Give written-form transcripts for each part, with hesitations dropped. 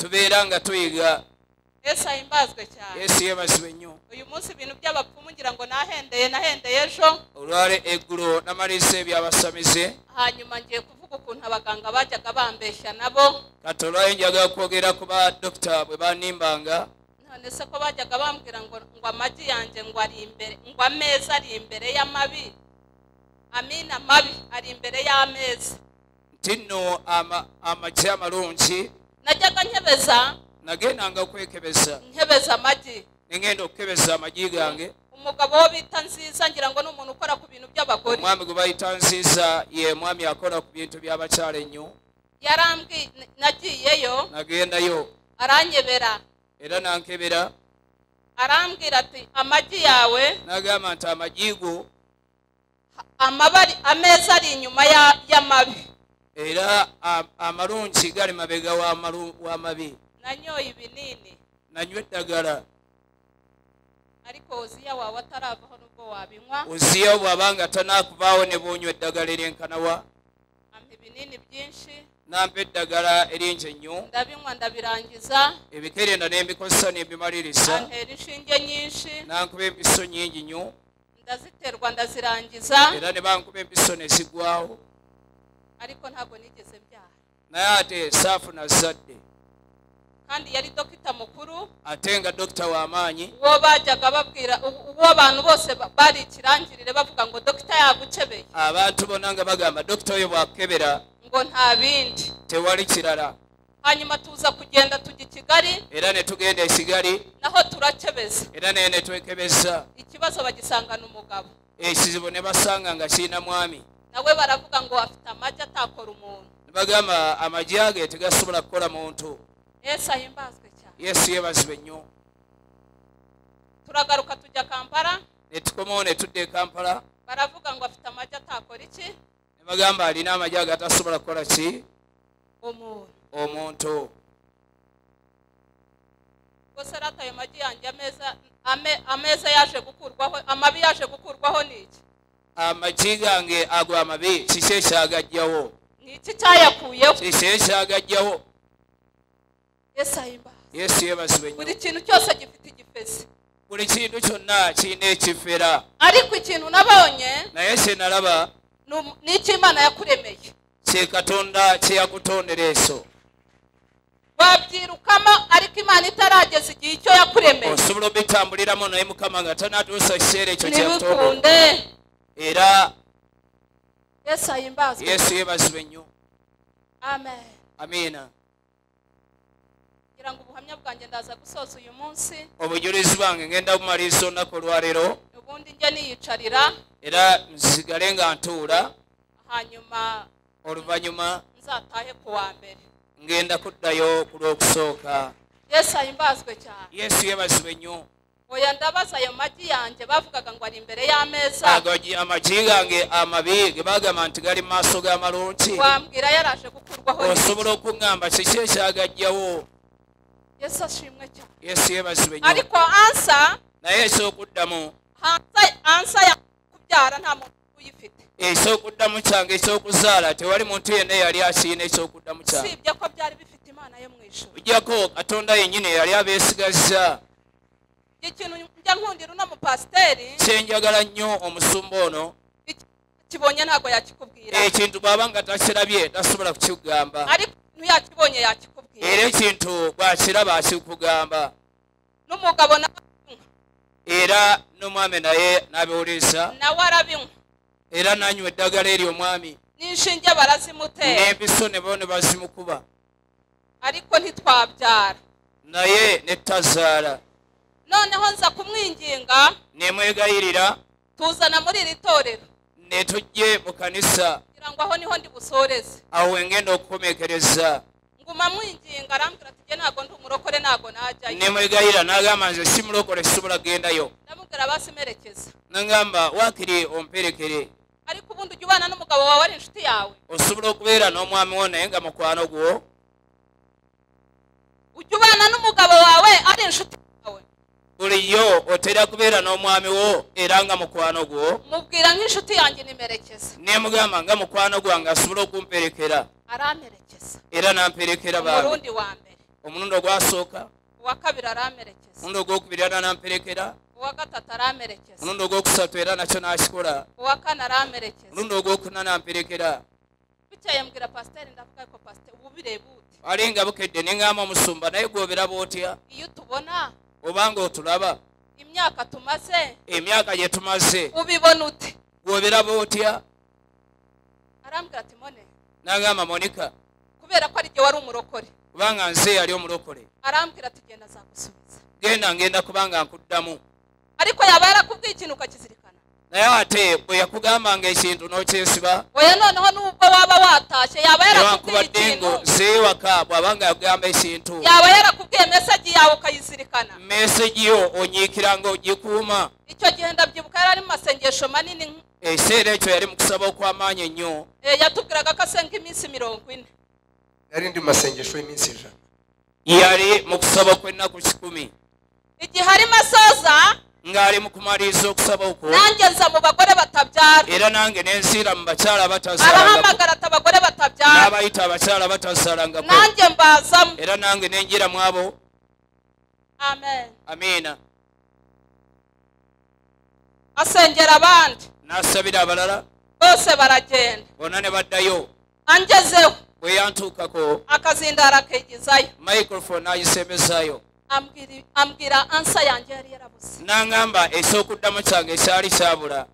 tubeera nga tuyiga. Yesu ahimbazwe cyane. Yesu yebazibwe nnyo. Uyu munsi ibintu by'abapfumu ngira ngo nahendeye ejo. Olwale eggulo namalisa ebyabasamize. Hanyuma ngiye kuvuga ukuntu abaganga bajyaga bambeshya nabo. Kati olwayo njagala kwogera ku ba dokita bwe banimbanga. None se ko bajyaga bambwira ngo amagi yanjye ngo ari imbere, ngo ameza ari imbere y'amabi. Amina mabi ari imbere y'ameza. Tino amagi amalungi. Najyaga nkebeza. Nagendanga kwekebeza. Nkebeza amagi. Ngenda okukebeza amagi gange. Umugabo wo bita Nziza ngira ngo n'umuntu ukora ku bintu by'abagore. Omwami gwe bayita Nziza ye mwami akora ku bintu by'abakyala ennyo. Yarambwi nagiyeyo. Nagendayo. Aranyebera. Era nankebera. Arambwira ati amagi yawe. Nagamba nti amagi go. Amabari ameza ari inyuma y'amabi. Era amalungi gali mabega w'amabi. Nanyoye ibinini. Nanywa eddagala. Ariko Uziya wawe ataravaho nubwo wabinywa. Uziya bw'abanga tanakuvaawo ne bw'onywa eddagala eryenkanawa. Ampa ibinini byinshi. Nampa eddagala eringi ennyo. Ndabinywa ndabirangiza. Ebikerenda n'embikozesa n'ebimaliriza. Antera inshinge nyinshi. Nankuba empiso nnyingi nnyo. Ndaziterwa ndazirangiza. Era ne bankuba empiso ne zigwawo. Ariko ntabwo nigeze mbyara. Naye ate saafuna zadde. Kandi yari dokita mukuru. Ate nga dokita w'amaanyi. Uwo bajyaga babwira uwo abantu bose bari ikirangirire bavuga ngo dokita yagucebeye. Abantu bonna nga bagamba dokita oyo bwakebera. Ngo nta bindi. Tewali kirala. Hanyuma tuza kugenda tujya Kigali. Era ne tugenda e Kigali. Naho turakebeza. Era ne twekebeza. Ikibazo bagisangana umugabo. Ekizibu ne basanga nga kirina mwami. Nawe baravuga ngo afite amagi atakora umuntu. Bagamba amagi age tegasobola kukola muntu. Yesu ahimbazwe cyane. Yesu yebazibwe nnyo. Turagaruka tujya Kampala. Ne tukomawo ne tudde e Kampala. Baravuga ngo afite amagi atakora iki? Ne bagamba alina amagi age atasobola kukola ki? Omuntu. Gusa rata ayo magi yanjye ameza yaje gukurwaho, amabi yaje gukurwaho n'iki? Amagi gange agwa amabi kiki ekyagajjawo? N'iki cyayakuyeho? Kiki ekyagajjawo? Yesu ahimbaza. Yesu yebazibwe nnyo. Buri kintu cyose gifite igifesi. Buli kintu kyonna kirina ekifera. Ariko ikintu nabonye. Naye kye nalaba. N'iki Imana yakuremeye. Kye Katonda kye yakutondera eso. Wabyirukamo ariko Imana itarageza igihe icyo yakuremeye. Osobola obitambuliramu naye Mukama nga tanatuusa ekiseera ekyo kyakutondera. Nibikunde. Era Yesu ahimbazwe. Yesu yebazibwe nnyo. Amen. Amiina. Ngira ngo ubuhamya bwanjye ndaza gusoza uyu munsi. Obujulizi bwange ngenda bumaliriza olunaku olwaleero. Ubundi njye niyicarira. Era nsigale nga ntuula. Hanyuma oluvannyuma nzatahe ku wa mbere. Ngenda kuddayo ku lw'okusooka. Yesu ahimbazwe cyane. Yesu yebazibwe nnyo. Oya ndabaza ayo magi yanjye bavugaga ngo ari imbere y'ameza. Amagi gange amabi ge bagamba nti gali mu maaso g'amalungi. Wambwira yaraje gukurwaho. Osobola okuŋŋamba kiki ekyagajjawo? Yesu ashimwe cyane. Yesu yebazibwe nnyo. Ariko ansa. Naye ekyokuddamu. Ansa ya kubyara nta muntu uyifite. Ekyokuddamu kyange ekyokuzaala tewali muntu yenna yali akiina ekyokuddamu kyange. Sibye ko byari bifite Imana yo mu ijuru. Ujjako Katonda yennyini yali abeesigazza. Ikintu njya nkundira uno mupasiteri. Kyenjagala nnyo omusumba ono. Kibonye ntago yakikubwira. Ekintu bw'aba nga takirabye tasobola kukigamba. Ariko yakibonye yakikubwira. Era ekintu bw'akiraba akikugamba. N'umugabo era n'omwami naye n'abiwuliza. Nawe arabinywa. Era nanywa eddagala eryo omwami. N'inshinge barazimutera. N'empiso ne bo ne bazimukuba. Ariko ntitwabyara. Naye ne tazaala. Noneho nza kumwinginga. Ne mwegayirira. Tuzana muri iri torero. Ne tujje mu kanisa. Kugira ngo aho niho ndi busoreze. Aho ngenda okukomekereza. Nguma mwinginga arambwira ati je nago ndi umurokore nago najyayo. Ne mwegayira n'agamba nze si mulokole sisobola kugendayo. Ndamubwira basimerekeza. N'angamba wakiri omperekere. Ariko ubundi ujya ubana n'umugabo wawe ari inshuti yawe. Osobola okubeera n'omwami wo naye nga mukwano gwo. Ujya ubana n'umugabo wawe ari inshuti yawe. Buliyo otera kubeera n'omwami wo era nga mukwano gwo. Mubwira nk'inshuti yanjye nimerekeza. Ne mugamba nga mukwano gwange asobola okumperekera. Aramperekeza. Era namperekera baba. Umurundi wa mbere. omulundi ogwasooka uwa kabiri aramerekeza omulundi ogwokubiri era namperekera uwa gatatu aramerekeza omulundi ogwokusatu era nakyo nakikola uwa kane aramerekeza omulundi ogwokuna namperekera bukeye mbwira pasiteri ndavuga ko pasiteri ubu bireba ute ali nga bukedde neŋŋamba omusumba naye gw'oberaba otya iyo tubona obanga otulaba imyaka tumaze emyaka gye tumaze ubibona ute gw'oberaba otya arambwira ati mone n'agamba monika kubera ko ari jye wari umurokore kubanga nze yali omulokole arambwira ati genda azagusubiza ngenda kubanga nkuddamu ariko yaba yarakubwiye ikintu ukakizirikana naye ate bwe yakugambanga ekintu n'okyesiba oya noneho n'ubwo waba watashye yaba yarakubwiye newankubadde ngo ikintu zeewaka bw'abanga yagamba ekintu yaba yarakubwiye mesaji yawe ukayizirikana meseji yo onyiikira nga ogikuuma icyo gihe ndabyibuka yari ari mu masengesho manini ekiseera ekyo yali mu kusaba okw'amaanyi ennyo yatubwiraga ko asenga iminsi 40 yari ndi mu masengesho y'iminsi 100 yali mu kusaba okw'ennaku 10 igihe arimo asoza ng'ali mu kumaliriza okusaba okwo nanjye nza mu bagore batabyara era nange nensiira mu bakyala batazaalangako arahamagara ati abagore batabyara n'abayita abakyala batazaalangako nanjye mbazamu era nange nenjira mu abo amen amiina asengera abandi n'asabira abalala bose baragenda bonna ne baddayo angezeho bwe yantuukako akazindara akegizayo microphone agisembezaayo ambwira ansa yanjye yari yarabuze n'aŋŋamba ekyokuddamu kyange ekyali kyabula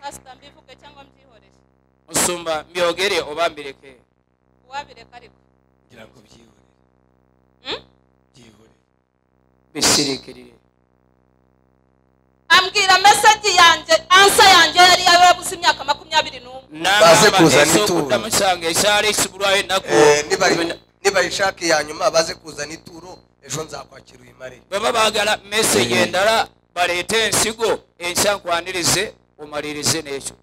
pasita mbivuge cyangwa mbyihorere musumba mbyogere oba mbireke wabireka ariko ngira ngo byihorere bisirikirire ambwira mesaji yanjye ansa yanjye yari yarabuze imyaka 21 baze kuzana ituro ekyokuddamu kyange ekyali kibulwayo ennaku nibayishaka ya nyuma baze kuzana ituro ejo nzakwakira uyimare baba baagala meseji endala baleete ensigo enkya nkwanirize omalirize n'ekyo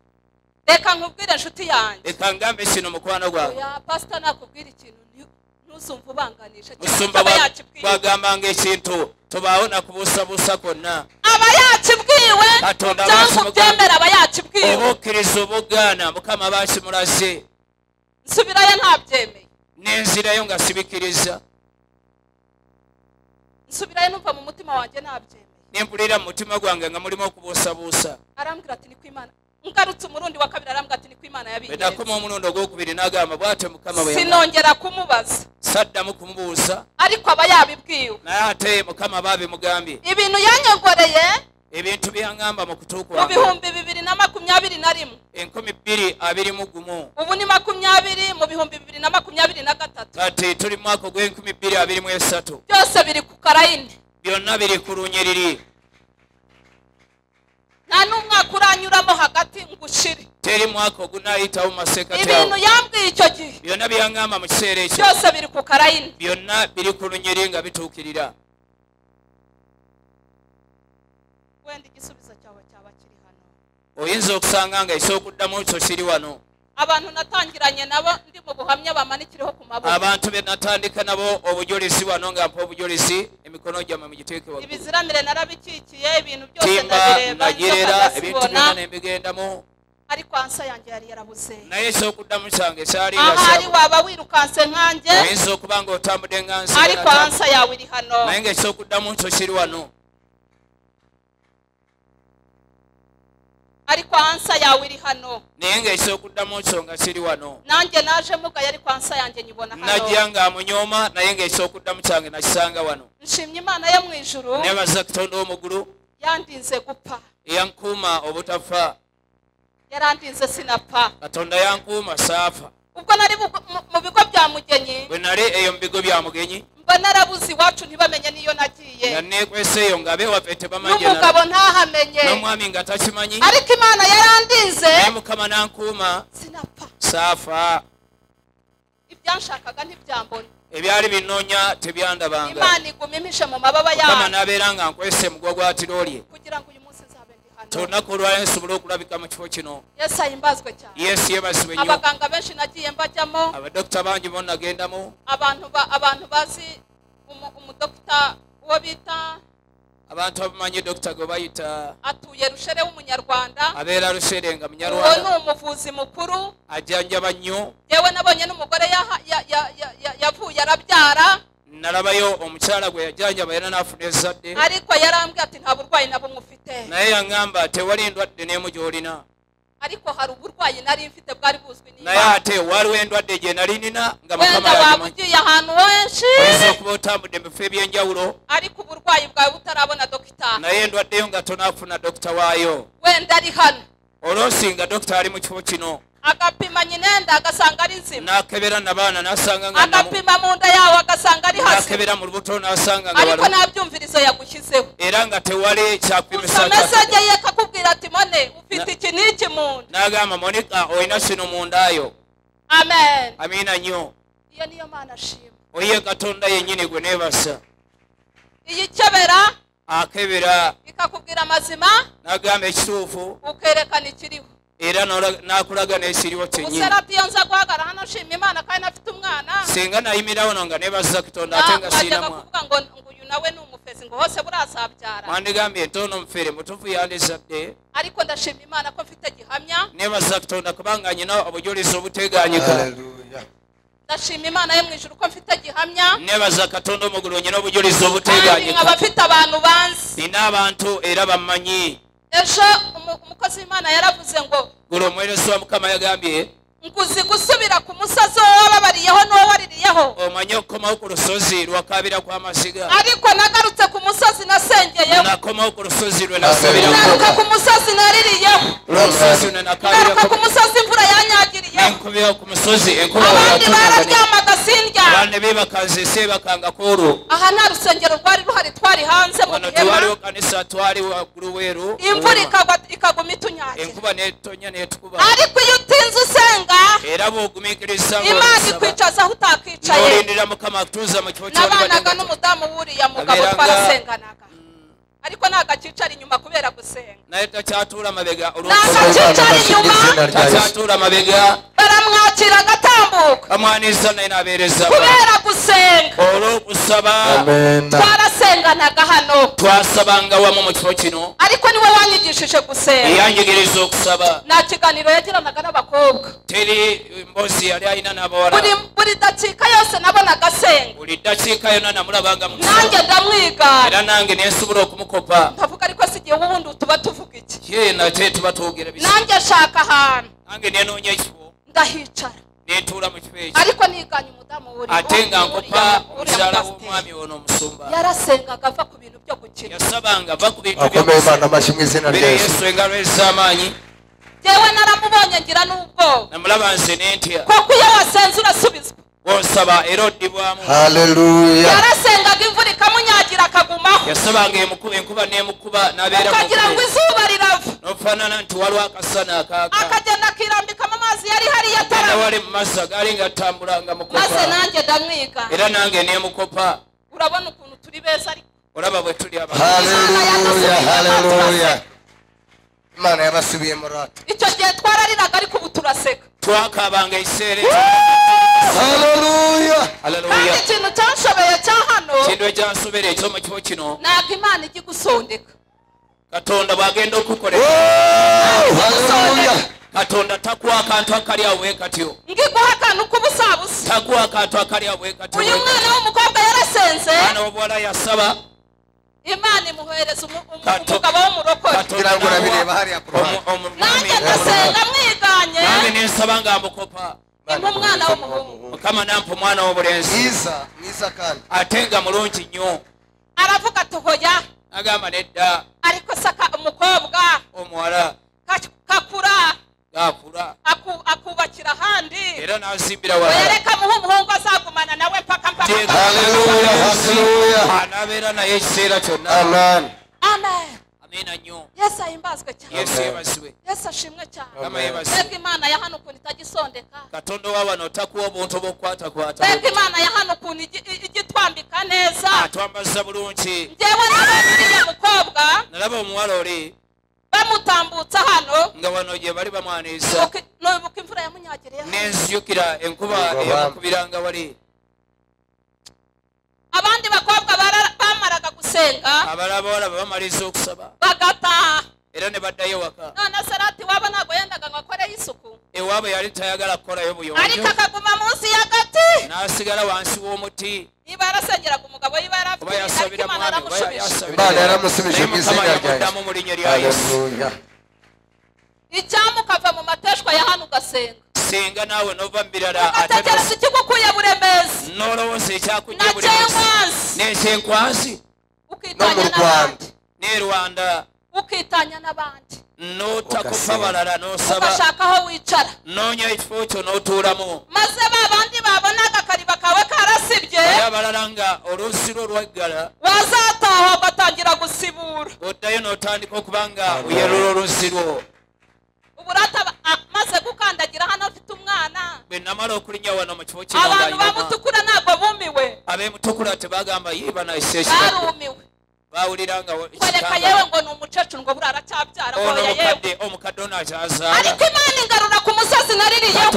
reka nkubwire inshuti yanjye leka ngambe kino mukwano gwange oya pasita nakubwira ikintu ntuzumva ubanganisha musumba bwagambanga ekintu tubaawo nakubuusabuusa kwonna aba yakibwiwe Katonda cyangwa byemera aba yakibwiwe oba okkiriza oba ogaana mukama baakimulaze nsubirayo ntabyemeye nenzirayo nga sibikiriza nsubirayo numva mu mutima wanjye ntabyemeye nempulira mu mutima gwange nga mulimu okubuusabuusa arambwira ati niko imana ngarutse umurundi wa kabiri arambwira ati niko imana bwe yabigenze nakoma omulundi ogwokubiri n'agamba bw'ate mukama bwe sinongera kumubaza saddamu kumubuuza ariko aba yabibwiwe naye ate mukama baabimugambye ibintu yanyongoreye ebintu byaŋŋamba mu kutu mu kwange 2021 2021 ubu ni 20 mu 2023 kati tuli mu mwaka ogw'2023 byose biri ku karayini byonna biri ku lunyiriri nta n'umwaka uranyuramo hagati ngushire teri mwaka ogunaayitawo mu maseekati ibintu awo yambwiye icyo gihe byonna byaŋŋamba mu kiseera ekyo byose biri ku karayini byonna biri ku lunyiri nga bituukirira wenda igisubizo cyawe cyaba kiri hano oyinza okusanga nga ekyokuddamu kyo kiri wano abantu natangiranye nabo ndi mu buhamya bamanikiriho ku maboko abantu be natandika nabo obujulizi wano nga mpa obujulizi emikono gyammwe mugiteeke waggulu ibiziramire narabikikiye ibintu byose timba ndabireba nagirera ebintu byonna ndabibona nembigendamu ariko ansa yanjye yari yarabuze naye ekyokuddamu kyange kyali ahari waba wirukanse nkanjye oyinza okuba nga otambudde nga nsi ariko ansa yawe iri hano naye nga ekyokuddamu kyo kiri wano ariko ansa yawe iri hano naye nga ekyokuddamu kyo nga kiri wano nanjye naje mugaye ariko ansa yanjye nyibona hano najja nga amunyooma naye nga ekyokuddamu kyange nakisanga wano nshimye imana yo mu ijuru nebaza katonda w'omugulu yandinze gupfa eyankuuma obutafa yarandinze sinapfa katonda yankuuma saafa ubwo nari mu bigo bya mugenyi bwe nali eyo mu bigo bya mugenyi mba narabuze iwacu ntibamenye n'iyo nagiye nga neekweseeyo nga abewaffe tebamanyi n'umugabo ntahamenye n'omwami nga takimanyi ariko imana yarandinze naye mukama nankuuma sinapfa saafa ibyanshakaga ntibyambona ebyali binoonya tebyandabanga imana iguma impishe mu mababa mukama yayo n'abeera nga nkwese mugwa gwa tirolye kugira ngo uyu munsi nzabe ndi hano tolunaku olwali nsobola okulabika mu kifo kino yesu ahimbazwe cyane yesu yebazibwe nnyo abaganga benshi nagiye mbajyamo abadokita bangi bo nagendamu abantu bazi umudokita uwo bita abantu abamanyi Dr. Gobayita atuye Rushere w'umunyarwanda abera rusherenga uwo munyarwanda ni umuvuzi mukuru ajanja nnyo yewe nabonye n'umugore yavuye arabyara narabayo omukyala gwe yajanja bayina n'afuna ezzadde ariko yarambwiye ati nta burwayi nabo mufite naye yaŋŋamba tewali ndwadde n'emu gy'olina ariko hari uburwayi nari mfite bwari buzwi naye ate waliwo endwadde gye nali nina nga wenda waba ugiye ahantu henshi oyinza okuba otambudde mu bifo eby'enjawulo ariko uburwayi bwawe butarabona dokita naye endwaddeyo nga tonaafuna dokita waayo wenda ari hano olwosinga dokita ali mu kifo kino agapima nyinenda agasanga ari nzima nakebera nabaana nasanga nga agapima mu nda yawe agasanga ari hasi nakebera mu lubuto nasanga nga ariko nta byumvirizo yagushyizeho era nga tewali kyapimisa mesaje ye kakubwira ati mone ufite iki n'iki mu nda n'agamba monika olina kino mu ndayo amen amina nnyo iyo niyo mana ashima oye katonda yennyini gwe neebasa iyi kebera akebera ikakubwira amazima n'agamba ekituufu ukerekana ikiriho era n'akulaga n'ekiriwo kyennyini usera ati iyo nza guhagarara hano nshima imana kandi nafite umwana singa nayimirawo no nga neebaza katonda ate nga siinamu kuvuga ngo uyu nawe ni umufezi ngo hose burazabyara mwandigambye ntono mufere mutufu yandizadde ariko ndashima imana ko mfite gihamya neebaza katonda kubanga nyina obujulizi obuteganyika ndashima imana yo mu ijuru ko mfite gihamya neebaza katonda omugulu nyina obujulizi kandi obuteganyika nkaba mfite abantu banzi nina abantu era bammanyi ejo umukozi w'imana yaravuze ngo gulo omuweereza wa mukama yagambye nguzi gusubira ku musozi wowe wababariyeho n'uwo waririyeho omanye okukomawo ku lusozi lwakabira kw'amasiga ariko nagarutse ku musozi nasengeyeho nakomawo ku lusozi lwe ngaruka nasabirako ku musozi naririyeho lusozi lwe ngaruka nakabirako ku musozi imvura yanyagiriyeho nenkubira ku musozi enkuba abandi yatunagane bararyamaga sindyama abandi bebakaze sebakanga koolwo aha nta rusengero rwari ruhari twari hanze mu wano gihema tewaliwo kanisa twali waggulu weeru imvura ikaguma itunyagira enkuba netonya netukuba ariko iyo utinze usenga era bw'ogumikiriza imana ikwicaza aho utakicaye n'olindira mukama akutuuza mu kifo nabanaga n'umudamu w'uriya mugabo twarasenganaga ariko ntago akicara inyuma kubera gusenga naye takyatuula mabega ntago akicara inyuma takyatuula mabega baramwakira agatambuka bamwaniriza naye n'abeereza kubera gusenga olw'okusaba twarasenganaga hano twasabanga wamu mu kifo kino ariko niwe wanyigishije gusenga eyanjigiriza okusaba nta kiganiro yagiranaga n'abakobwa teri mbozi yali alina n'abawala buri dakiika yose nabonaga asenga buli ddakiika yonna namulabanga mu nanjye ndamwigana era nange nensobola okumukopa ndavuga ariko si igihe ubundi tuba tuvuga iki ye nate tuba twogera bisa nanjye nshaka ahantu nange nenoonya ekifo ndahicara netuula mu kifo ekyo ariko niganye umudamu ate nga nkopa omukyala w'omwami ono omusumba yarasengaga ava ku bintu byo gukina yasabanga va ku bintu akomeye imana amashyi mu izina rya mbere yesu yesu engalo ez'amaanyi yewe naramubonye ngira n'ubwoba namulaba nze nentya kuko iyo wasenze urasubizwa bw'osaba era oddibwamu haleluya yarasengaga imvura ikamunyagira akagumaho yasabanga enkuba n'emukuba n'abeera akagira ngo izuba rirava n'ofaanana nti waliwo akasana akaaka akagenda akirambikamo amazi yari hariya genda atarama wali mu maaso agaali gatambulanga maze mukopa nanjye ndamwiga era nange nemukopa urabona ukuntu turi beza ariko olaba bwe tuli abantu haleluya haleluya imana yabasubiye mu rata icyo gihe twarariraga ariko ubu turaseka twakabanga ekiseera haleluya kandi haleluya ikintu cyanshobeye cya hano kintu ekyansobera ekyo mu kifo kino ntabwo imana ijya igusondeka katonda bw'agenda okukolera haleluya katonda takuwa akantu akali awo bwe katyo ngiguha akantu k'ubusabusa takuwa akantu akali awo bwe katyo uyu mwana w'umukobwa yarasenze mwana w'obuwala yasaba imana imuhereza Kato- umugabo w'umurokore kugira ngo urabireba hariya ku ruhande nanjye ndasenga mwiganye nange nensaba nga mukopa impa umwana w'umuhungu mukama nampa omwana w'obulenzi mwiza mwiza kandi ate nga mulungi nnyo aravuga ati hoya agamba nedda ariko saka umukobwa omuwala kakura gakula akubakira ahandi era n'azimbira wala yereka muhe umuhungu azagumana nawe mpaka haleluya haleluya anabeera naye ekiseera kyonna amen amen amiina nnyo yesu ahimbazwe cyane yesu yebazibwe yesu ashimwe cyane mukama yebazibwe mbega imana ya hano ukuntu itagisondeka katonda wa wano takuwa obuntu bw'okukwatakwata mbega imana ya hano ukuntu ijya itwambika neza atwambaza bulungi njyewe n'abariya mukobwa nalaba omuwala oli bamutambutsa hano nga wano gye bali bamwaniriza nobuka imvura yamunyagiriye nenzijukira enkuba eyamukubiranga wali abandi bakobwa bamaraga gusenga abalaboola bamaliza okusaba bagataha era ne baddayo waka none Sarati wabo ntabwo yendaga ngo akoreyo isuku ewaabwe yali tayagala kukolayo ariko buyonjo akaguma munsi y'agati n'asigala wansi w'omuti niba yarasengeraga umugabo yiba yari afite oba ariko yasabira Imana mwami oba yaramushubije Imana yaramusubije mu izina rya yamuddamu mu linnya lya Yesu Haleluya. icyamu ukava mu mateshwa ya hano ugasenga singa naawe nova mu birala ugatekereza ikigukuye buremezi n'olowooza ekyakujja na bulemesi cyengwanzi n'ekyenkwanzi No mu ukitanya Rwanda. n'abandi n'e Rwanda ukitanya n'abandi n'otakufa balala n'osaba ugashaka aho wicara noonya ekifo kyo n'otuulamu maze ba bandi babonaga akariba kawe karasibye naye abalala nga oluziro lwaggala wazataha ugatangira gusibura oddayo n'otandika okuba nga uyerula oluziro ubu maze gukandagira hano afite umwana bwe namala okulinnya wano mu kifo kino abantu bamutukura ntabwo bumiwe ab'emutukula tebagamba yiba nayise barumiwe bawulira nga kwereka yewe ngo ni umukecuru ngo buriya aracyabyara ono oya yewe omukadde ono akyazaala ariko Imana ingarura ku musozi naririyeho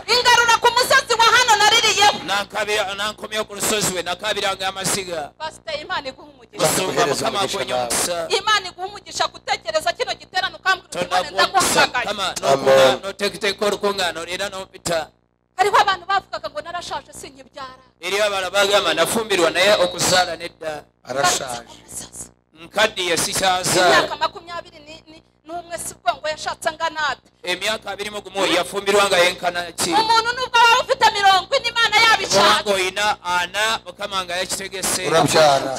ingarura ku musozi wa hano naririyeho nankomyeho ku lusozi we nakabiranga amasiga pasiteri Imana iguha umugisha musumba mukama akwenye omukisa Imana iguha umugisha gutekereza kino giterane ukambwira uti Imana tonakuwakisa ndaguhamagaye notekiteka olukuŋŋaano era n'opita hariho abantu bavugaga ngo narashaje sinkibyara eri abala bagamba nafumbirwa naye okuzaala nedda Arashaje. nkaddiye sikyazaala imyaka 21 si bwo ngo yashatse angana ate emyaka 21 yafumbirwa nga yenkana ki umuntu nubwo waba ufite 40 Imana yabishaka kubanga oyina ana mukama nga yakitegese Urabyara.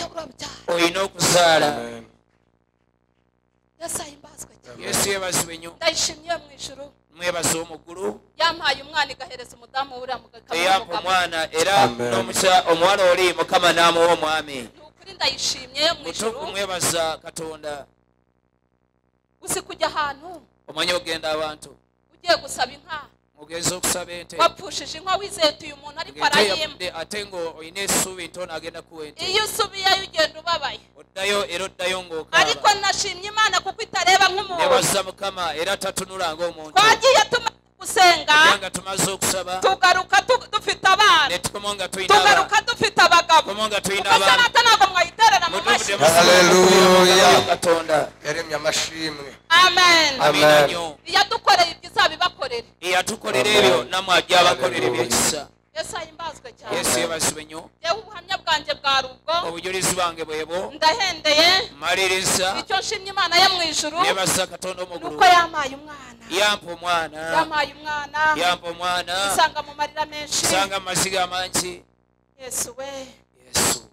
oyina okuzaala Amen. Yesu ahimbazwe cyane yesu yebazibwe nnyo ndayishimye mu ijuru mwebaza omuggulu yampaye umwana igahereza umudamu wuriya eyampa omwana era Amen. omuwala oli mukama n'amuwa omwami ni ukuri ndayishimye mu ijuru mutuku mwebaza katonda uzi kujya ahantu omanyi ogenda abantu ugiye gusaba inka mugenza okusaba ente wapfushije inka wizeye uti uyu muntu ariko arayimba ate ngo oyina essuubi ntono agenda kuwa ente iyo usubiyeyo ugenda ubabaye oddayo era oddayo ariko ng'okaaba nashimye Imana kuko itareba nk'umuntu nebaza mukama era tatunula ng'omuntu twagiye tumaze gusenga era nga tumaze okusaba tugaruka dufite abana netukomo nga tulina abaana tugaruka dufite abagabo komo nga tulina kuko abaana Samantha ntabwo mwayiterera mu mashyi Hallelujah. katonda Yaremye amashimwe. amen amina nnyo iyadukoreye ibyiza bibakorere eyatukolera ebyo namwe ajja abakolera ebyekisa Yesu ahimbazwe cyane yesu yebazibwe nnyo yewe ubuhamya bwanjye bwari ubwo obujulizi bwange bwebo ndahendeye maliriza icyo nshimye Imana yo mu ijuru nebaza katonda omugulu nuko yampaye umwana yampa omwana yampaye umwana yampa omwana isanga mu marira menshi sanga amaziga amangi Yesu we yesu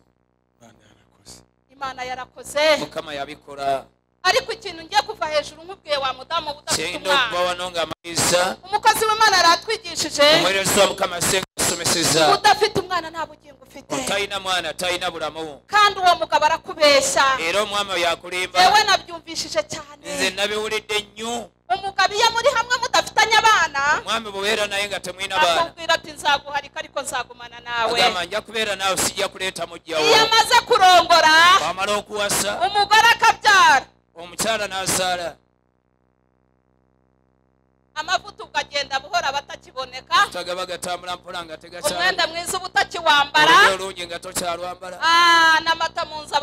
Imana yarakoze mukama yabikola ariko ikintu ngiye kuva hejuru nkubwiye wa mudamu udafite kyenda okuba umwana wano nga amaliza umukozi w'Imana yaratwigishije omuweereza wa mukama senga asomeseza udafite umwana nta bugingo ufite talina mwana talina bulamu kandi uwo mugabo arakubeshya era omwami oyo akulimba yewe nabyumvishije cyane nze nabiwulidde nnyo umugabo iyo muri hamwe mudafitanye abana omwami bwebeera naye nga temwina baana akubwira ati nzaguharika ariko nzagumana nawe agamba nja kubeera naawe sijja kuleeta mujjawo iyo amaze kurongora wamala okuwasa umugore akabyara omukyala n'azaala amavuta ukagenda buhora batakiboneka tagaba gatambula mpola nga umwenda mwiza uba utakiwambara olungi nga tokyalwambala n'amata mu nzu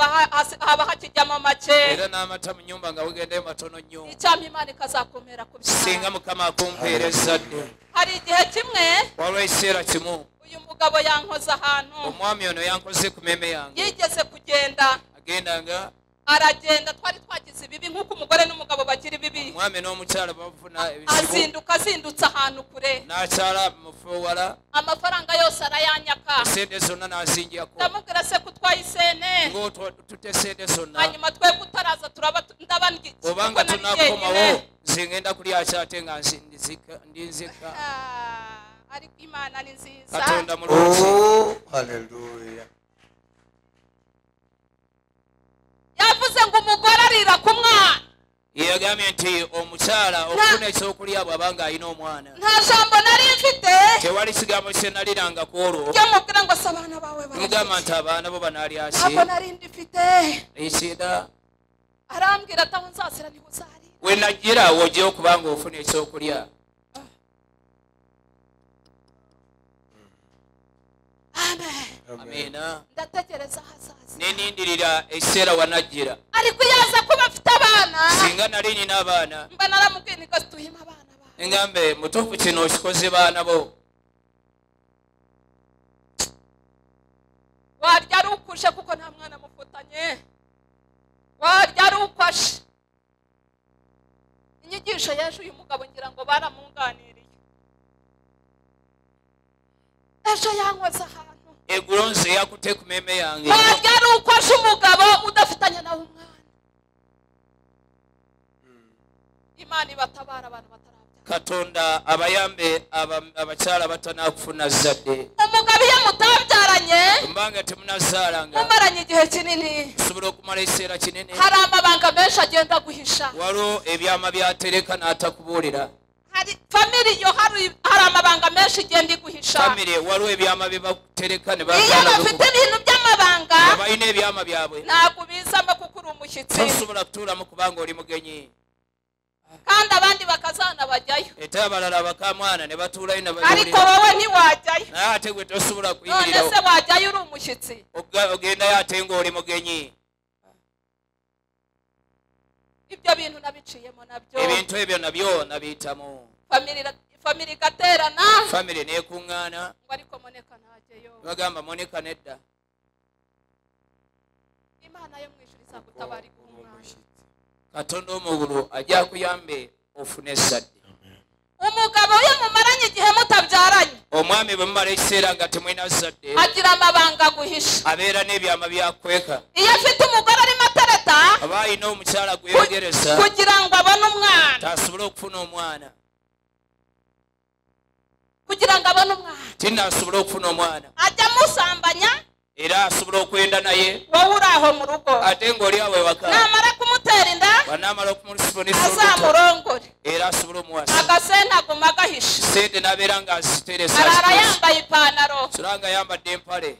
haba hakijyamo make era n'amata mu nyumba nga wegendayo matono nnyo icyampa Imana ikazakomera ku singa byara mukama akumpeereza dde hari igihe kimwe waliwo ekiseera kimu uyu mugabo yankoze ahantu omwami ono yankoze ku meme yange yigeze kugenda agendanga aragenda twari twagize ibibi nk'uko umugore n'umugabo bagira ibibi omwami n'omukyala bafuna ebizibu azindutse ahantu kure n'akyala mufuwala amafaranga yose arayanyaka esente zonna n'azingyako ndamubwira se kutwaye isene ng'otute sente zonna hanyuma twebwe utaraza turaba ndaba obanga tunakomawo nze ngenda kulyaki ate nga ndinzika ariko Imana ni nziza katonda mulungi Oh, hallelujah. yavuze ngo umugore arira ku mwana yagambye nti omukyala okufuna ekyokulya bw'aba ng'alina omwana nta jambo nari mfite tewali kigambo kye naliranga ku olwo yamubwira ngo se abana bawe mugamba nti abaana bo banaalyaki ntabwo nari ndifite ekida arambwira ati aho nzasira niho uzarira we najjira wojjeyo kubanga ofuna ekyokulya amen amina ndatekereza hazaza nenindirira ekiseera wanagira ariko yaza kuba afite abana singa nali nina abaana mba naramubwiye niko tuhima abana bawe ngambe mutuufu kino okikoze baana bo warya ari ukushe kuko nta mwana mufutanye warya ari ukwashe inyigisho y'ejo uyu mugabo ngira ngo baramunganiriye ejo yankoze ahantu eggulo nze yakute ku meme yange warya ari ukwashe umugabo udafitanye nawe umwana imana ibatabara abantu batarabyara katonda abayambe abakyala batanakufuna zadde umugabo iyo mutabyaranye mbanga temunazaalanga mumaranye igihe kinini usobola okumala ekiseera kinene hari amabanga menshi agenda guhisha waliwo ebyama byatereka n'atakubuulira hari famiri yo hari amabanga menshi igenda iguhisha famire waliwo ebyama bye batereka ne iyo bafite ibintu by'amabanga balina ebyama byabwe ntabwo ubizamo kuko uri umushyitsi tosobola kutuulamu kubanga oli mugenyi kandi abandi bakazana bajyayo ate abalala bakamwana ne batuulayo ne ariko wowe ntiwajyayo naye ate gwe tosobola none kuyimirawo se wajyayo uri umushyitsi ogendayo ate ng'oli mugenyi ibyo bintu nabiciyemo nabyo ebintu ebyo nabyo nabiyitamu famiri igaterana famire neekuŋŋaana ngo ariko moneka ntajyeyo bagamba moneka nedda imana yo mu ijuru izagutabara iguha umwana katonda omugulu ajja kuyambe ofune ezzadde umugabo iyo mumaranye igihe mutabyaranye omwami bwe mumala ekiseera nga temwina zadde agira amabanga aguhisha abeera n'ebyama byakweka iyo afite umugore arimo atereta aba alina omukyala gweyogereza kugira ngo abone umwana tasobole okufuna omwana kugira ngo abone umwana tinaasobole okufuna omwana ajya amusambanya era asobola okwenda naye wowe uri aho mu rugo ate ng'oli awo ewaka namara kumutera inda banaamala okumusifonisa azamurongore era asobola omuwasa agasente aguma agahisha sente n'abeera ng'aziteresa arara yambaye ipantaro sula nga yambadde empale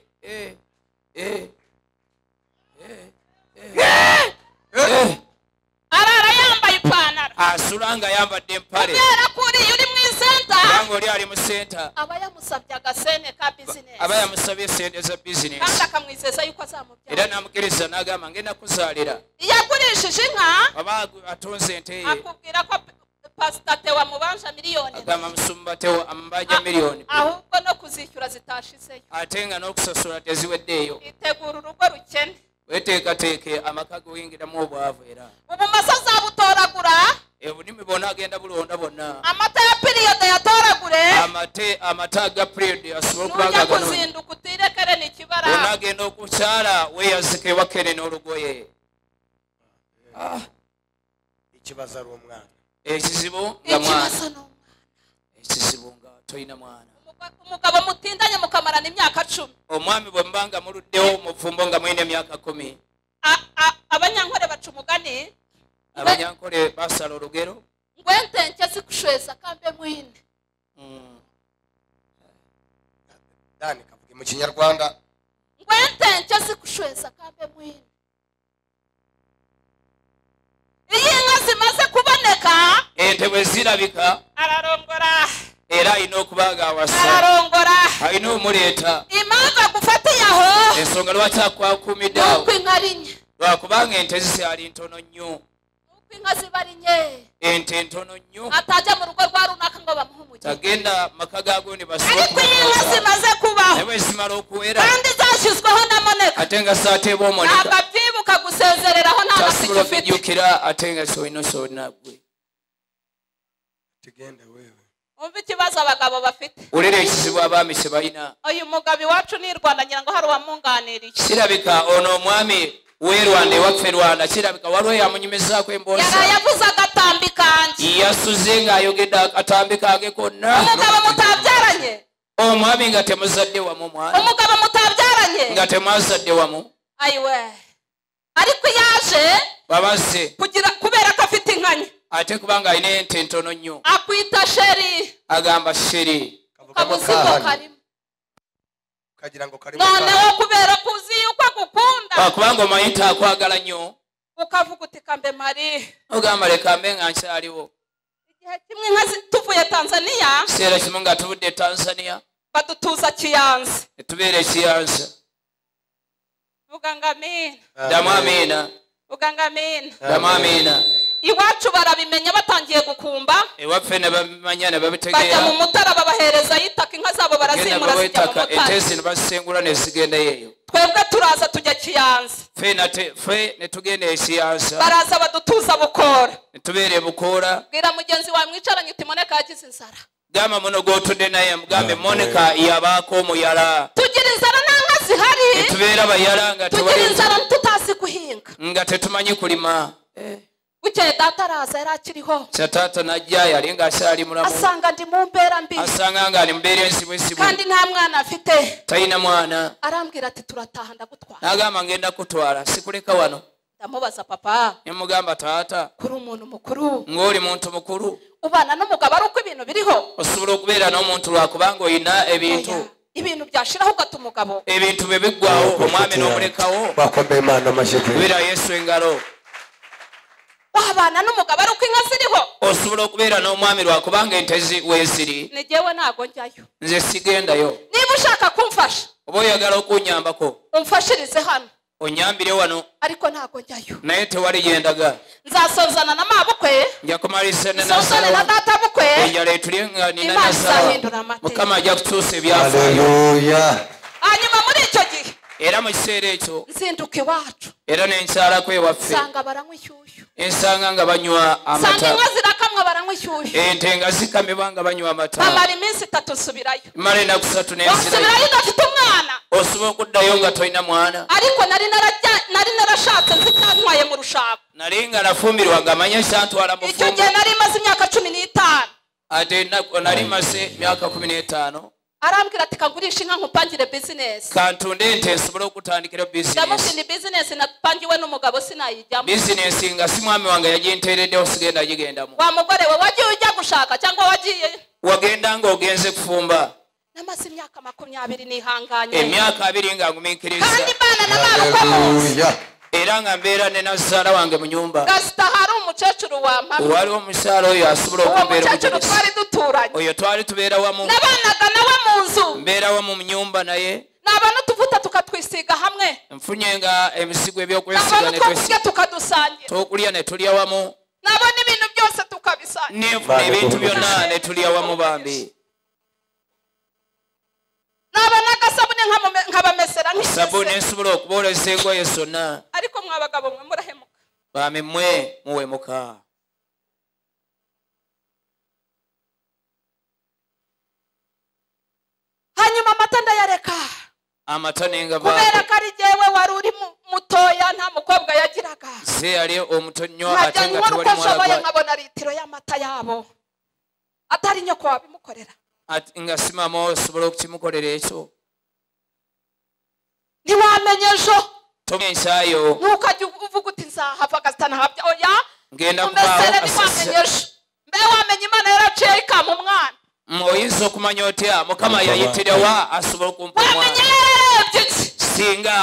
arara yambaye ipantaro asula nga yambadde empale kubera ko uriya uri mu isenta era ng'oli ali mu senta aba yamusabye agasente ka bizinesi aba yamusabye sente za kandi bizinesi akamwizeza yuko era azamubyara n'amukiriza n'agamba ngenda kuzaalira iyo agurishije inka aba atunze ente ye akubwira ko pasita tewa mubanja miliyoni agamba musumba tewo amubanja miliyoni ahubwo no kuzishyura zitashizeyo ate nga n'okusasula teziweddeeyo itegura urugo rukene weteekateeke amaka guyingiramu obwavu era ubumasa azabutoragura obulimi bwonna agenda bulonda bonna amata ya piriyode yatoragure amata aga piriyodi asobole nujya okubanga kuzinduka utirekere nikibara bonna agenda okukyala weyazika ewakene n'olugoye ikibazo ari umwana ekizibu nga mwana ikibazo n'umwana ekizibu nga toyina mwana umugabo mutindanye mukamarana imyaka 10 omwami bwe mbanga muluddewo mufumbo nga mwine emyaka 10 abanyankore baca umugani abanyankole basala olugero ngwentenke zikushweza kambe mwine dani kavuge mu kinyarwanda ngwentenke zikushweza kambe mwine iyi nka zimaze kuboneka ente bwe zirabika ararongora era alina okubaga awasa ararongora alina omuleeta impamvu agufatiye aho ensonga lwaki akwakuumiddeawo nuko inka linye lwakubanga ente zikyali ntono nnyo nuko inka ziba linye ente ntono nnyo atajya mu rugo rwa runaka ngo bamuhe umugisha tagenda maka gago ne ariko iyi nka zimaze kubaho naye bwe zimala okuwera kandi zashyizweho na moneka ate nga saateeba omoneka ntabwo abyibuka gusezereraho nta tasobola gasiki ufite okujjukira ate nga kyolina kyolina gwe tugende wewe umva ikibazo abagabo bafite wulira ekizibu abaami kye balina uyu mugabo iwacu ni Rwanda ngira ngo hari uwamunganiriye kirabika ono omwami w'e Rwanda ewaffe Rwanda kirabika waliwo yamunyumizaako emboozi yari yavuze agatambi kanjye yasuze ng'ayogedde akatambi kange konna umugabo mutabyaranye omwami nga temuzadde wamu mwana umugabo mutabyaranye nga temwazadde wamu ayiwe ariko yaje babazze kubera ko afite inkanya ate kubanga alina ente ntono nnyo akwita sheri agamba sheri kabuzigo karimo kagira ngo karimo noneho kubera ko uzi yuko agukunda kubanga omanyi ntakwagala nnyo ukavuga uti kambe mari ogamba leka mbe nga nkyaliwo igihe kimwe inka tuvuye Tanzania kiseera kimu nga tuvudde Tanzania badutuza Kiyanza tubere Kiyanza vuga ngo amina damamina vuga ngo amina damamina iwacu barabimenya batangiye gukumba ewapfe nabamanyana bajya babitegera mu Mutara babahereza yitaka inka zabo barazimura zijya mu Mutara etesi basengura nesigenda yeyo twebwe turaza tujya Kiyanza fe netugende Kiyanza baraza badutuza Bukora tubere Bukora bwira mugenzi wawe mwicaranye uti Moneka yagize inzara gama muno gotunde naye mugambe Moneka yabako muyala tugira inzara nanga zihari tubera bayalanga tugira inzara tutasi guhinga nga tetumanyi kulima bukeye data araza yarakiriho satata najja yalinga ashali mulamu asanga ndi mu mbera mbi asanga ngani mbere nsibwesibu kandi nta mwana afite tayina mwana arambwira ati turataha ndagutwara nagamba ngenda kutwala sikuleka wano ndamubaza papa emugamba tata kuri umuntu mukuru ngoli muntu mukuru ubana n'umugabo ari uko ibintu biriho osobola okubeera n'omuntu lwakubanga oyina ebintu ibintu byashiraho ugata umugabo ebintu bebigwawo omwami n'omulekawo bakombe Imana amashyi kubera Yesu engalo wabana n'umugabo ari uko inka ziriho osobola okubeera n'omwami lwakubanga ente weeziri nijewe ntago njyayo nze sigendayo niba ushaka kumfasha oba oyagala okunyambako umfashirize hano onyambire wano ariko ntago njyayo naye tewali yendaga nzasozana na mabukwe nja kumalisa nsozane na data bukwe enjala etulyenga nina Imana nasala izahindura amateka. mukama ajja kutuusa ebyafaayo haleluya hanyuma muri icyo gihe era mu kiseera ekyo nzinduka iwacu era nenkyalako ewaffe nsanga baranywa inshyushyu ensanga nga banywa nsanga amata inka zirakamwa baranywa inshyushyu ente nga zikamibwa nga banywa amata bamara iminsi 3 nsubirayo mala enaku 3 nensirayo wasubirayo udafite umwana osobola okuddayo nga tolina mwana ariko nari narashatse nzitantwaye mu rushako nali nga nafumbirwa nga manya kyantwala mu icyo fumbo gihe nari maze imyaka 15 ate nali maze myaka 15 arambwira ati kagurisha inka nkupangire business kantunde ente nsobola okutandikira ndamubwira bizinesi ni business napangiwe n'umugabo sinayijyamo bizinesi nga si mwami wange yaginteereddeho sigenda gigendamu wa mugore we wagiye ujya gushaka cyangwa wagiye wagenda nga ogenze kufumba namaze imyaka 20 nihanganye emyaka 2 nga ngumiikiriza kandi bana na mabukwe haleluya era nga mbeera ne nazaala wange mu nyumba gasita hari umukecuru wampamye waliwo omukyala oyo asobola uwo okumbeera mukecuru omujulisi twari duturanye oyo twali tubeera wamu nabanaga nawe mu nzu mbeera wamu mu nyumba naye naba n'utuvuta tukatwisiga hamwe nfunye nga emisigo naba ebyokwesiga n'utwokurya tukadusangira tokulya ne tulya wamu naba n'ibintu byose tukabisangira nenfuna ebintu byonna ne tulya wamu bambi naba n'agasabune nkabamesera sabuni nk'isese nsobola okubooleza engoye zonna ariko mwe abagabo mwe murahemuka bami mmwe muwemuka hanyuma amata ndayareka amata nengava kubera ko ari jyewe wari uri mutoya nta mukobwa yagiraga ze yali omuto nnyo nkajya ate nga nkora uko tewali nshoboye mwala nkabona litiro y'amata yabo atari nyoko wabimukorera nga si mama osobola okukimukolera ekyo ntiwamenye ejo tomensaayo ntukajya uvuga uti nzahava agasitanahabya oya ngenda umesere kubaawo ntiwamenye ejo mbe wamenye imana yaraciye ikama umwana oyinza okumanya otya mukama yayitirawa asobola okumpa wamenye omwana yarebye iki singa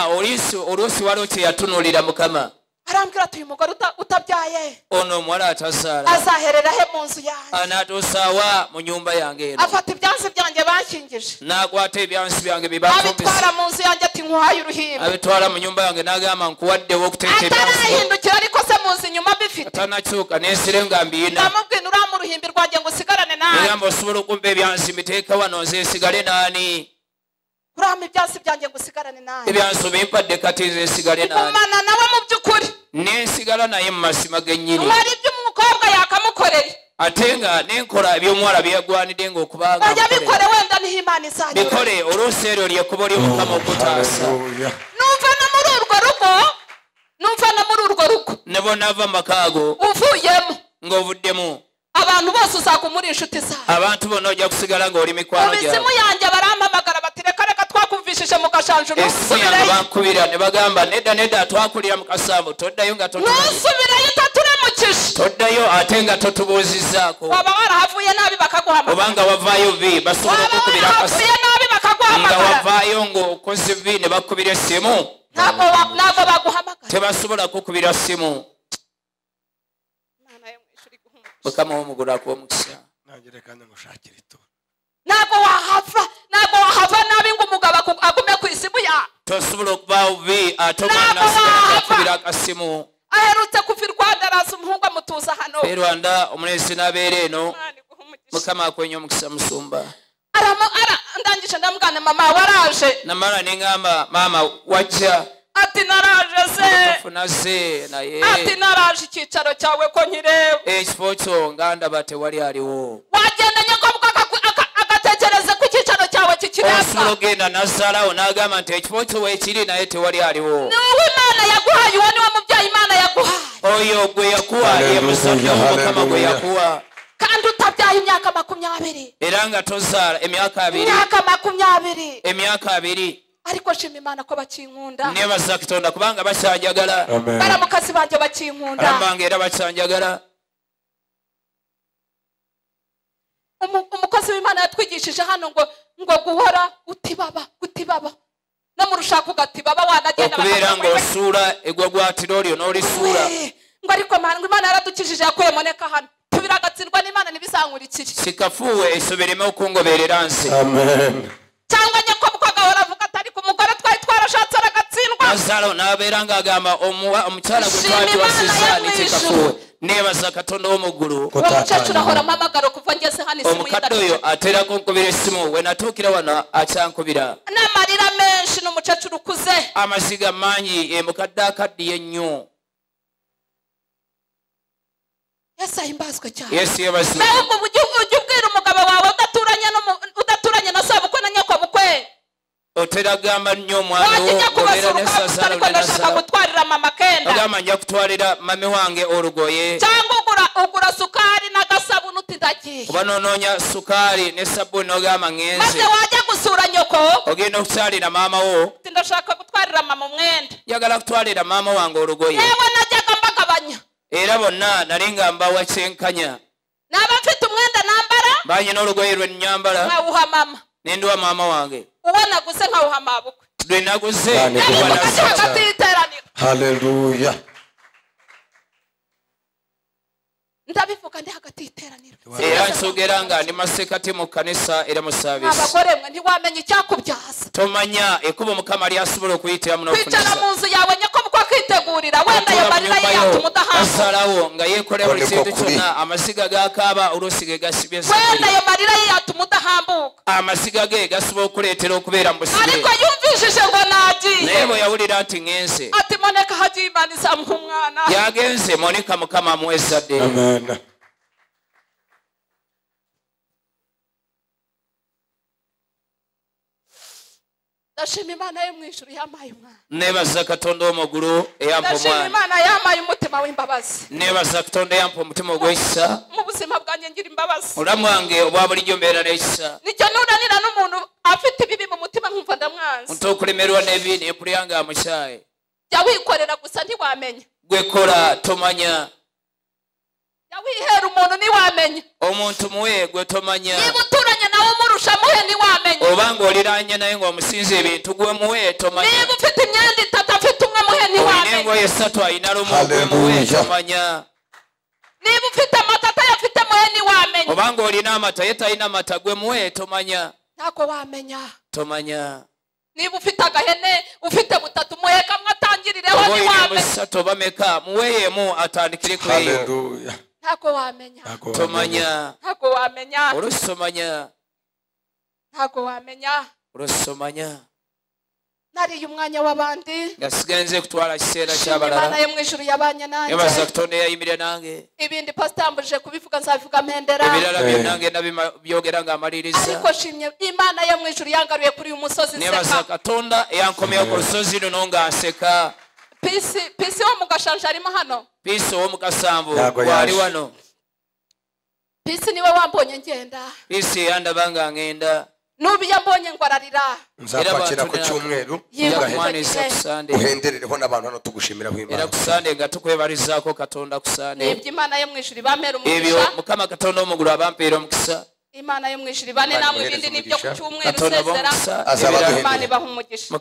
oluusi waliwo kye yatunuulira mukama arambwira ati uyu mugore utabyaye ono omuwala atazaala azaherera he mu nzu yanjye anaatuusaawa mu nyumba yange eno afata ibyansi byanjye bankingije n'akwata ebyansi byange bibafumbisa abitwara mu nzu yanjye ati nkuhaye uruhimbi abitwala mu nyumba yange n'agamba nkuwaddewo okuteeka ebyansi atarahindukira ariko se mu nzu inyuma mbifite atanakyuka n'ensire nga mbiina ndamubwira uriya mu ruhimbi rwanjye ngo usigarane nawe egamba osobola okumpa ebyansi mbiteeka wano nze nsigale naani urama ibyansi byanjye ngo usigarane nawe ebyansi bimpadde kati nze nsigale naani umana nawe mu by'ukuri nensigala naye mu masima gennyini hari ibyo umukobwa yakamukoreye ate nga nenkola ebyomuwala byeyagwanidde ngaokubanga ajya bikore wenda niho imana izanyura bikole oluusi eryo lyekkubo ly'omukama okutaasa numva no muri urwo rugo ne bonaava mu makaago uvuyemo ng'ovuddemu abantu bose uzakumura inshuti zawe abantu bonna ojja kusigala ng'oli mikwano mu gyabwe mizimu yanjye barampamagara bati reka twakumvishije mu gashanju esimu yange bankubira ne bagamba nedda twakulira mu kasambu toddayo nga nusubireyo utaturamukije toddayo ate nga totubuuzizzaako waba warahavuye nabi bakaguhamagara obanga wavaayo vi basobola waba okukubira warahavuye nabi nga bakaguhamagara wavaayo ng'okoze vi ne bakkubira essimu ntabwo baguhamagara tebasobola kukubira ssimu Imana yo mu ijuru iguhe umugisha. mukama w'omugulu akuwa omukisa nanjye reka ngushakire ituro ntabwo wahava tosobola okubaawo bi ate omwana nasigala akubira akasimu aherutse kuva i Rwanda araza umuhungu amutuza hano e Rwanda omunesi n'abeera eno mukama akwenye omukisa musumba ndangije ndamugana mama waraje namala neŋŋamba maama wajja ati naraje se funaze naye ati naraje icyicaro cyawe ko nkireba ekifo kyo nga ndaba tewali aliwo wagenda nyakobwa agatekereza ku icyicaro cyawe kikireba osobola ogenda nazaalawo n'agamba nti ekifo kyo weekiri naye tewali aliwo niwe Imana yaguhaye uwo niwe mubyeyi Imana yaguhaye oyo gwe yakuwa ye musajja w'Omukama gwe yakuwa kandi utabyaye imyaka 20 era nga tozaala emyaka 2 emyaka 2 ariko shima Imana ko bakinkunda nebaza Katonda kubanga bakyanjagala baramukazi banje bakinkunda arambanga era bakyanjagala umukozi w'Imana yatwigishije hano ngo guhora utibaba no mu rushaka ugatibaba wanagenda okubeera ng'osuula egwa gwatiro olyo n'olisuula ngo ariko Imana yaradukijije yakuyemo neka hano tubiragatsindwa n'Imana nibizankurikire sikafuwe esobereme okungoberera nsi cyangwa nyakobwa gahora avuga atari ku mugore twari twarashatse aragatsindwa nazaalawo n'abeera ng'agamba omukyala gwe twali wasiza nikikafuwe nebaza Katonda w'omuggulu umukecuru ahora amamagaro kuva ngeze hano isimu omukadde oyo ateera kunkubira essimu we natuukira wano akyankubira n'amarira menshi n'umukecuru ukuze amaziga mangi emukadde akaddiye nnyo Yesu ahimbazwe cyane Yesu yebazibwe nawe ubwo ujya ubwira umugabo wawe udaturanye na sabukwe na nyakobukwe otera gamba nnyo omwana wo obeera n'essazaalo ndashaka gutwarira mama kenda agamba nja kutwalira mami wange olugoye cyangwa ugura sukari n'agasabuni uti ndagiye oba n'onoonya sukaali ne sabbuuni n'ogamba ŋŋenze maze wajya gusura nyoko ogenda okukyalira maama wo uti ndashaka gutwarira mama umwenda njagala kutwalira maama wange olugoye yewe najyaga mbagabanya era bonna nali nga mbawa kyenkanya naba mfite umwenda nambara banyina olugoye lwe nnyambala nkawuha mama nenduwa maama wange uwo naguze nkawuha mabukwe lwe naguze hagati y'iteraniro haleluya ndabivuga ndi hagati y'iteraniro era nsogera nga ndi masekati mu kkanisa era mu saavisi abagore mwe ntiwamenya icyakubyaza tomanya ekkubo Mukama lyasobola okuyitiramu kwicara mu nzu yawe nyakobukwe akitegurira wenda yamarira ye yatuma udahamuka asalawo nga yeekolera buli kintu kyonna amasiga gakaaba oluusi ge gasibye wenda yamarira ye yatuma udahambuka amasiga ge gasobola okuleetera okubeera mu busibe ariko yumvishije ngo nagiye naye bwe yawulira nti ŋŋenze ati moneka hagiye Imana izamuha umwana yagenze monika Mukama amuwa ezzadde ndashima Imana yo mu ijuru yampaye umwana nebaza Katonda w'omuggulu eyampa ndashima omwana Imana yampaye umutima w'imbabazi nebaza Katonda eyampa omutima ogw'ekisa mu buzima bwanjye ngira imbabazi obulamu bwange obwa bulijjo mbeera n'ekisa nicyo nuranira n'umuntu afite ibibi mu mutima nkumva ndamwanzi nti okulemerwa n'ebi nempulya nga amukyaye jya wikorera gusa ntiwamenya gwekola tomanya jya wihera umuntu ntiwamenya omuntu muwe gwe tomanya niba uturanye nawe umurusha muhe ntiwamenya obanga oliranye naye ng'omusinza ebintu gwe muwe tomanya niba ufite imyenda itatu afite umwe muhe olina ntiwamenya engoye esatu ayina lumu gwe muwe tomanya niba ufite amata atayafite muhe ntiwamenya obanga olina amata ye talina mata gwe muwe tomanya ntako wamenya tomanya niba ufite agahene ufite butatu muhe kamwe atangirireho oba olina ntiwamenya musatu oba meka muweeyemu atandikire ku eyo haleluya ntako wamenya tomanya ntako wamenya oluusi tomanya ntako wamenya oluusi tomanya nariye umwanya w'abandi nga sigenze kutwala kiseera Shima Imana ky'abalala yo mu ijuru yabanye nanjye nebaza Katonda eyayimire nange ibindi pastor yambujije kubivuga nzabivuga mpendera ebirala byonna ngenda byogera ng'amaliriza ariko shimye Imana yo mu ijuru yangaruye kuri uyu musozi nebaza nseka Katonda eyankomyeho ku lusozi luno nga nseka pisi wo mu gashanja arimo hano piisi ow'omu kasanvu Ntago gwali yaje. wano pisi niwe wambonye ngenda piisi eyandaba nga ngenda nubi yambonye ngo ararira nzakwakira ku cyumweru nja Yego. kumwaniriza ku sande uhenderereho n'abantu hano tugushimiraho era Imana ku sande nga tukwebalizaako Katonda ku sande nibyo Imana yo mu ijuru ibamera ebyo umugisha Mukama Katonda w'omuggulu abampeera omukisa Imana yo mu ijuru ibane namwe ibindi nibyo ku cyumweru Katonda usezera b'omukisa Azaba ebirala aduhembera. Imana ibaha umugisha